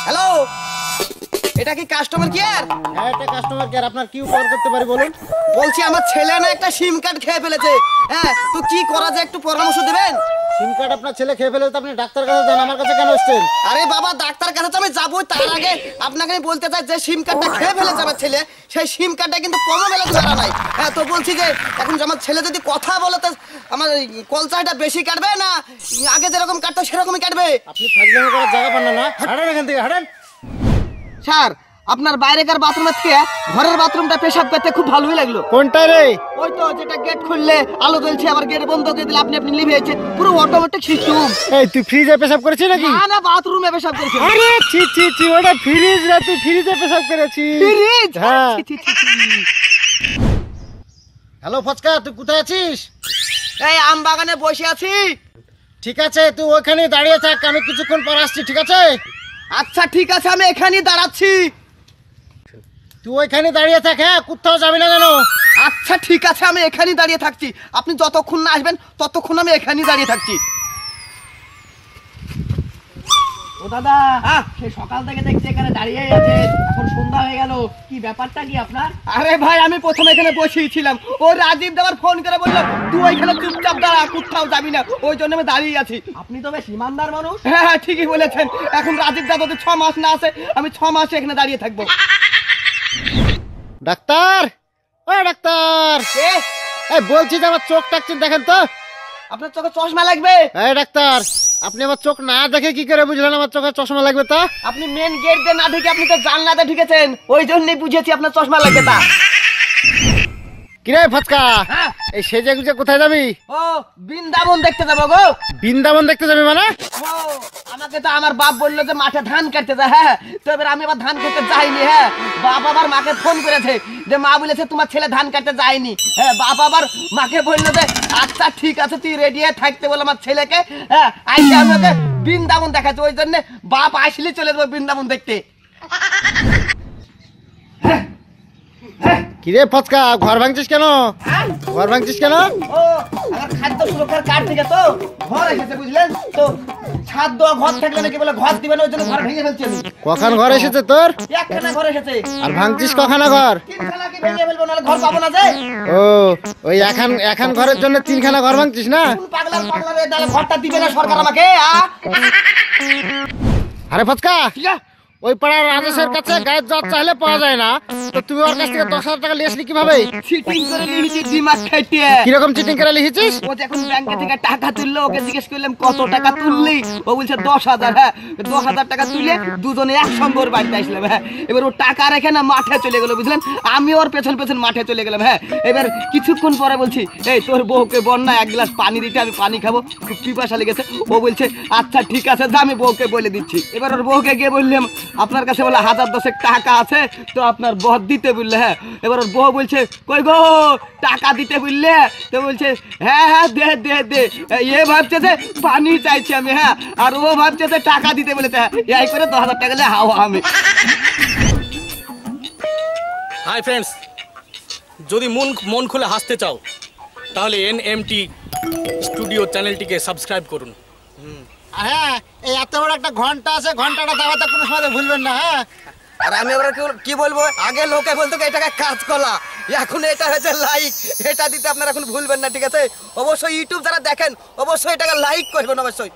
Hello, এটা কি customer care? হ্যাঁ, এটা কাস্টমার কেয়ার। আপনার কি উপকার করতে পারি বলুন? বলছি আমার ছেলে না একটা সিম কার্ড খেয়ে ফেলেছে। হ্যাঁ, তো কি করা যায় একটু পরামর্শ দেবেন? সিম কার্ড আপনার ছেলে খেয়ে ফেলেছে, আপনি ডাক্তার কাছে যান, আমার কাছে কেন এসেছেন? আরে বাবা, ডাক্তার কাছে তো আমি যাবোই, তার আগে আপনাকে আমি বলতে চাই যে সিম কার্ডটা খেয়ে ফেলেছে আমার ছেলে, সেই সিম কার্ডটা কিন্তু কমও বেলা ধরা নাই। হ্যাঁ, তো বলছি যে এখন আমার ছেলে যদি কথা বলে তো আমার কলচাটা বেশি কাটবে না আগে যেরকম কাটতো সেরকমই কাটবে? আপনি ফাজলামি করার জায়গা পান না। হাঁটেন এখান থেকে, হাঁটেন। স্যার, আপনার বাইরেকার বাথরুমের থেকে ঘরের বাথরুমটা পেশাব করতে খুব ভালোই লাগলো। কোনটা রে? ওই তো যেটা গেট খুললে আলো জ্বলছে, আবার গেট বন্ধ করে দিলে আপনি লিভে যাচ্ছে, পুরো অটোমেটিক সিস্টেম। এই তুই ফ্রিজে পেশাব করেছিস নাকি? না না, বাথরুমে পেশাব করেছি। আরে ছি ছি ছি, ওটা ফ্রিজ রে, তুই ফ্রিজে পেশাব করেছিস? ফ্রিজ? হ্যাঁ। ছি, ছি, ছি, ছি। হ্যালো ফচকা, তুই কোথায় আছিস? এই আম বাগানে বসে আছি। ঠিক আছে, তুই ওখানেই দাঁড়িয়ে থাক, আমি কিছুক্ষণ পর আসছি, ঠিক আছে? আচ্ছা ঠিক আছে, আমি এখানেই দাঁড়াচ্ছি। তুই ওইখানে দাঁড়িয়ে থাক, হ্যাঁ, কোথাও যাবি না জানো? আচ্ছা ঠিক আছে, আমি এখানেই দাঁড়িয়ে থাকছি। আপনি যতক্ষণ না আসবেন ততক্ষণ আমি এখানেই দাঁড়িয়ে থাকছি। ও দাদা, সে সকাল থেকে দেখছি এখানে দাঁড়িয়ে আছে, এখন সন্ধ্যা হয়ে গেল, কি ব্যাপারটা কি আপনার? আরে ভাই, আমি প্রথমে এখানে বসেই ছিলাম, ও রাজীব দাবার ফোন করে বললো তুই ওইখানে চুপচাপ দাঁড়া, কোথাও যাবি না, ওই জন্য আমি দাঁড়িয়ে আছি। আপনি তো বেশ ইমানদার মানুষ। হ্যাঁ হ্যাঁ, ঠিকই বলেছেন। এখন রাজীব দা যদি 6 মাস না আসে, আমি 6 মাস এখানে দাঁড়িয়ে থাকবো। ডাক্তার, ও ডাক্তার, এ, এই বলছি যে আমার চোখ টাকছেন, দেখেন তো। আপনার চোখে চশমা লাগবে? এই ডাক্তার, আপনি আমার চোখ না দেখে কি করে বুঝলেন আমার চোখে চশমা লাগবে? তা আপনি মেন গেট দিয়ে না ঢুকে আপনি তো জানলাতে ঢুকেছেন, ওই জন্যই বুঝেছি আপনার চশমা লাগবে। তা কিরে ফচকা, হ্যাঁ। এই সেজে গুজে কোথায় যাবি? ও, বৃন্দাবন দেখতে যাবো গো। বৃন্দাবন দেখতে যাবি মানে? ও, আমাকে তো আমার বাপ বললো যে মাঠে ধান কাটতে যায়। হ্যাঁ, তো এবার আমি আবার ধান কাটতে যাইনি। হ্যাঁ, বাপ আবার মাকে ফোন করেছে যে মা বলেছে তোমার ছেলে ধান কাটতে যায়নি। হ্যাঁ, বাপ আবার মাকে বললো যে আচ্ছা ঠিক আছে, তুই রেডি হয়ে থাকতে বল আমার ছেলেকে। হ্যাঁ, আইসে আমি ওকে বৃন্দাবন দেখাচ্ছি, ওই জন্য বাপ আসলে চলে যাবো বৃন্দাবন দেখতে। কিরে ফচকা, ঘর ভাঙছিস কেন? ঘর ভাঙছিস কেন? ও, আমার খাদ্য সুরক্ষার কার্ড থেকে তো ঘর এসেছে, বুঝলেন তো। ছাদ দেওয়া ঘর থাকলে নাকি বলে ঘর দিবে না, ওই জন্য ঘর ভেঙে ফেলছি আমি। কখন ঘর এসেছে তোর? একখানা ঘর এসেছে। আর ভাঙছিস কখানা ঘর? 3খানা কি ভেঙে ফেলবো, নাহলে ঘর পাবো না যে। ও, ওই এখন ঘরের জন্য 3খানা ঘর ভাঙছিস না? কোন পাগলার এ, তাহলে ঘরটা দিবে না সরকার আমাকে? আরে ফচকা, ঠিক আছে, ওই পাড়ার রাজেশের কাছে গায়ের জ্বর চাইলে পাওয়া যায় না, তো তুই ওর কাছ থেকে 10,000 টাকা নিয়ে আসলি কিভাবে? চিটিং করে নিয়েছি দিমাগ খাইতে। কিরকম চিটিং করে লিখেছিস? ও যখন ব্যাংকে থেকে টাকা তুললো, ওকে জিজ্ঞেস করলাম কত টাকা তুললি, ও বলছে 10,000। হ্যাঁ, 10,000 টাকা তুলে দুজনে একসঙ্গে ওর বাড়িতে আসলাম। হ্যাঁ, এবার ও টাকা রেখে না মাঠে চলে গেলো, বুঝলেন। আমি ওর পেছন পেছন মাঠে চলে গেলাম। হ্যাঁ, এবার কিছুক্ষণ পরে বলছি এই তোর বউকে বল না 1 গ্লাস পানি দিতে, আমি পানি খাবো, খুব পিপাসা লেগেছে। ও বলছে আচ্ছা ঠিক আছে, যা আমি বউকে বলে দিচ্ছি। এবার ওর বউকে গিয়ে বললাম আপনার কাছে বলে 1000-10 টাকা আছে তো আপনার বর দিতে বললে। হ্যাঁ, এবার ওর বউ বলছে কই গো টাকা দিতে বললে? তো বলছে হ্যাঁ হ্যাঁ দে দে দে। এ ভাবছে যে পানি চাইছি আমি। হ্যাঁ, আর ও ভাবছে যে টাকা দিতে বলেছে। এই করে 10,000 টাকা দিলে হাওয়া আমি। হাই ফ্রেন্ডস, যদি মন খুলে হাসতে চাও তাহলে এনএমটি স্টুডিও চ্যানেলটিকে সাবস্ক্রাইব করুন। হ্যাঁ, এই এত বড় একটা ঘন্টা আছে, ঘন্টাটা দাবাতে কোনো সময় ভুলবেন না। হ্যাঁ, আর আমি এবার কি বলবো, আগে লোকে বলতো এটা কাজ কলা, এখন এটা হচ্ছে লাইক। এটা দিতে আপনারা এখন ভুলবেন না, ঠিক আছে? অবশ্যই ইউটিউব যারা দেখেন অবশ্যই এটাকে লাইক করবেন অবশ্যই।